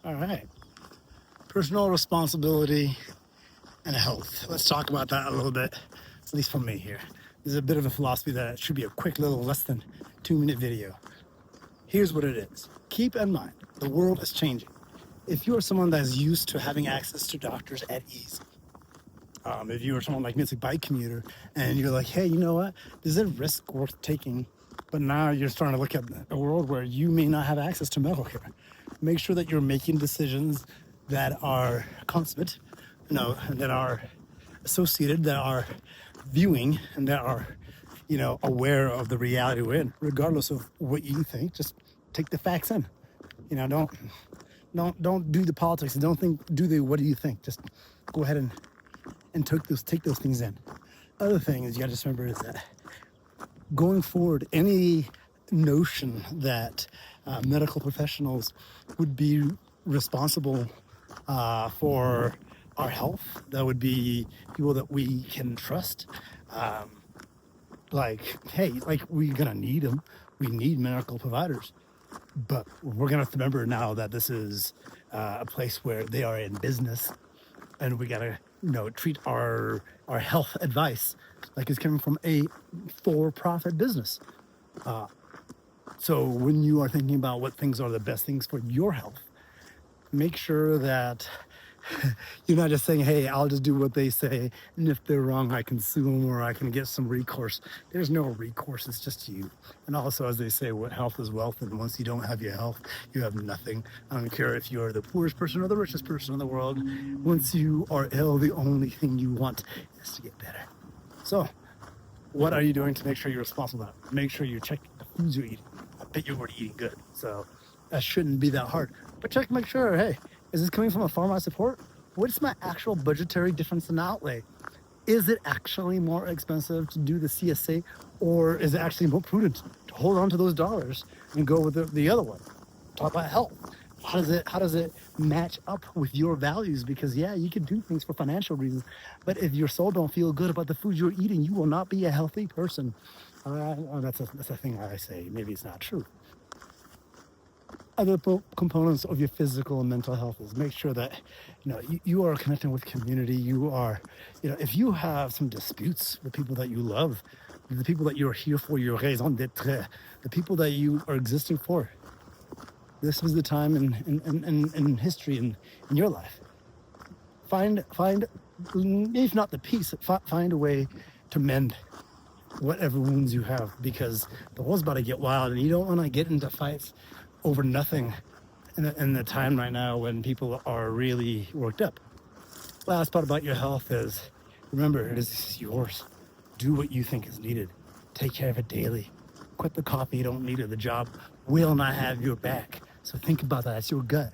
All right. Personal responsibility and health. Let's talk about that a little bit, at least for me here. This is a bit of a philosophy that should be a quick little less than 2-minute video. Here's what it is. Keep in mind, the world is changing. If you are someone that is used to having access to doctors at ease, if you are someone like me, it's a bike commuter, and you're like, hey, you know what? There's a risk worth taking, but now you're starting to look at a world where you may not have access to medical care. Make sure that you're making decisions that are consummate, that are associated, that are viewing, and that are, aware of the reality we're in, regardless of what you think. Just take the facts in. Don't do the politics and don't do the what do you think. Just go ahead and take those things in. Other thing is you got to just remember is that going forward, any notion that medical professionals would be responsible for our health, that would be people that we can trust. We're gonna need them. We need medical providers, but we're gonna have to remember now that this is a place where they are in business, and we gotta treat our health advice like it's coming from a for-profit business. So when you are thinking about what things are the best things for your health, make sure that you're not just saying, hey, I'll just do what they say, and if they're wrong, I can sue them or I can get some recourse. There's no recourse, it's just you. And also, as they say, what health is wealth, and once you don't have your health, you have nothing. I don't care if you're the poorest person or the richest person in the world. Once you are ill, the only thing you want is to get better. So, what are you doing to make sure you're responsible about it? Make sure you check the foods you're eating. I bet you're already eating good, so that shouldn't be that hard. But make sure, hey, is this coming from a farm I support? What's my actual budgetary difference in outlay? Is it actually more expensive to do the CSA, or is it actually more prudent to hold on to those dollars and go with the other one? Talk about health. How does it match up with your values? Because you can do things for financial reasons, but if your soul don't feel good about the food you're eating, you will not be a healthy person. That's a thing I say. Maybe it's not true. Other components of your physical and mental health is make sure that you are connecting with community. You are, if you have some disputes with people that you love, the people that you're here for, your raison d'être, the people that you are existing for. This was the time in history in your life. Find if not the peace, find a way to mend whatever wounds you have, because the world's about to get wild, and you don't want to get into fights over nothing in the time right now when people are really worked up. Last part about your health is, remember, it is yours. Do what you think is needed. Take care of it daily. Quit the coffee you don't need, or the job will not have your back. So think about that. It's your gut,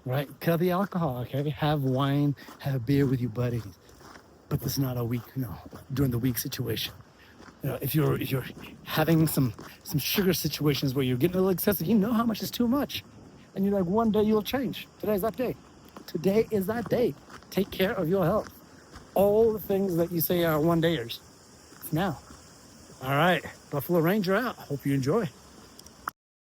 right? Cut the alcohol, okay? Have wine, have beer with your buddies. But this is not a week, during the week situation. If you're having some sugar situations where you're getting a little excessive, you know how much is too much. And you're like, one day you'll change. Today's that day. Today is that day. Take care of your health. All the things that you say are one-dayers. Now. All right. Buffalo Ranger out. Hope you enjoy.